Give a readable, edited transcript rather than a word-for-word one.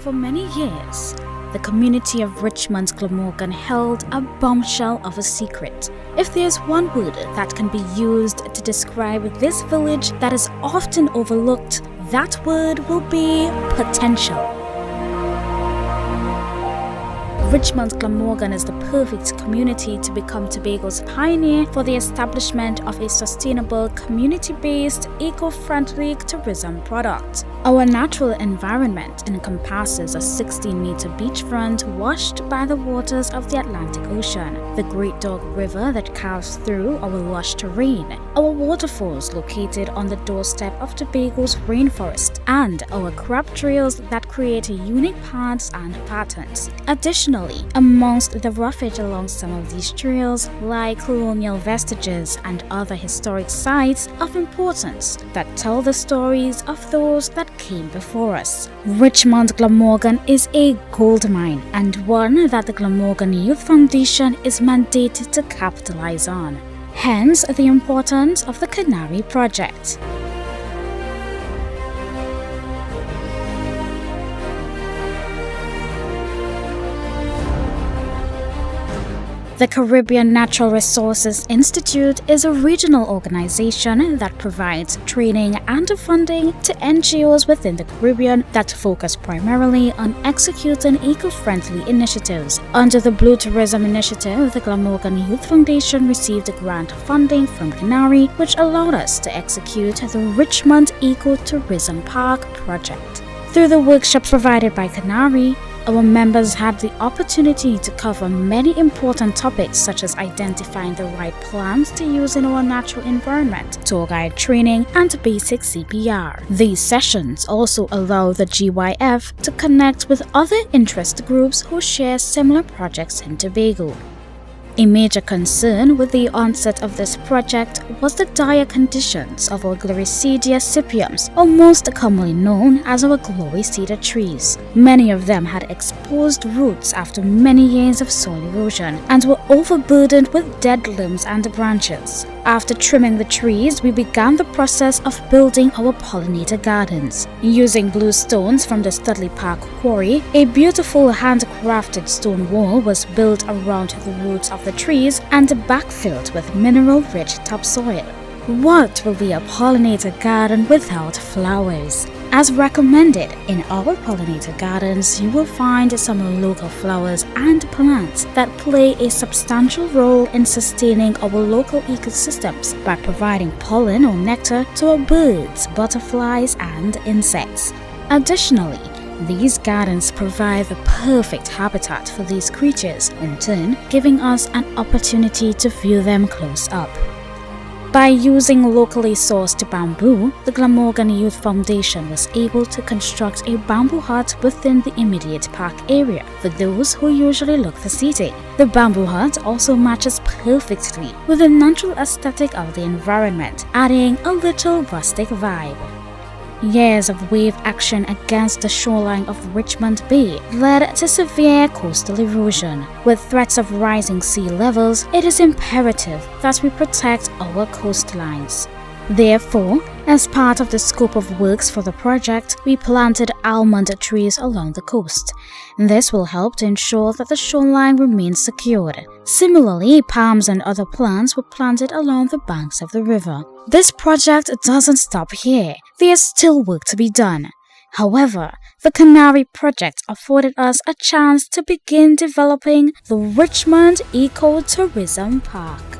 For many years, the community of Richmond Glamorgan held a bombshell of a secret. If there's one word that can be used to describe this village that is often overlooked, that word will be potential. Richmond Glamorgan is the perfect community to become Tobago's pioneer for the establishment of a sustainable, community-based, eco-friendly tourism product. Our natural environment encompasses a 16-meter beachfront washed by the waters of the Atlantic Ocean, the Great Dog River that carves through our lush terrain, our waterfalls located on the doorstep of Tobago's rainforest, and our crab trails that create unique paths and patterns. Additionally, amongst the roughage along some of these trails lie colonial vestiges and other historic sites of importance that tell the stories of those that came before us. Richmond Glamorgan is a gold mine, and one that the Glamorgan Youth Foundation is mandated to capitalize on. Hence the importance of the Canari project. The Caribbean Natural Resources Institute is a regional organization that provides training and funding to NGOs within the Caribbean that focus primarily on executing eco-friendly initiatives. Under the Blue Tourism Initiative, the Glamorgan Youth Foundation received grant funding from Canari, which allowed us to execute the Richmond Eco Tourism Park project. Through the workshops provided by Canari, our members had the opportunity to cover many important topics such as identifying the right plants to use in our natural environment, tour guide training, and basic CPR. These sessions also allow the GYF to connect with other interest groups who share similar projects in Tobago. A major concern with the onset of this project was the dire conditions of our Gloricedia cypriums, or most commonly known as our glory cedar trees. Many of them had exposed roots after many years of soil erosion and were overburdened with dead limbs and branches. After trimming the trees, we began the process of building our pollinator gardens. Using blue stones from the Studley Park quarry, a beautiful handcrafted stone wall was built around the roots of the trees and backfilled with mineral-rich topsoil. What will be a pollinator garden without flowers? As recommended, in our pollinator gardens, you will find some local flowers and plants that play a substantial role in sustaining our local ecosystems by providing pollen or nectar to our birds, butterflies, and insects. Additionally, these gardens provide the perfect habitat for these creatures, in turn giving us an opportunity to view them close up. By using locally sourced bamboo, the Glamorgan Youth Foundation was able to construct a bamboo hut within the immediate park area for those who usually look for seating. The bamboo hut also matches perfectly with the natural aesthetic of the environment, adding a little rustic vibe. Years of wave action against the shoreline of Richmond Bay led to severe coastal erosion. With threats of rising sea levels, it is imperative that we protect our coastlines. Therefore, as part of the scope of works for the project, we planted almond trees along the coast. This will help to ensure that the shoreline remains secured. Similarly, palms and other plants were planted along the banks of the river. This project doesn't stop here. There is still work to be done. However, the Canari project afforded us a chance to begin developing the Richmond Eco Tourism Park.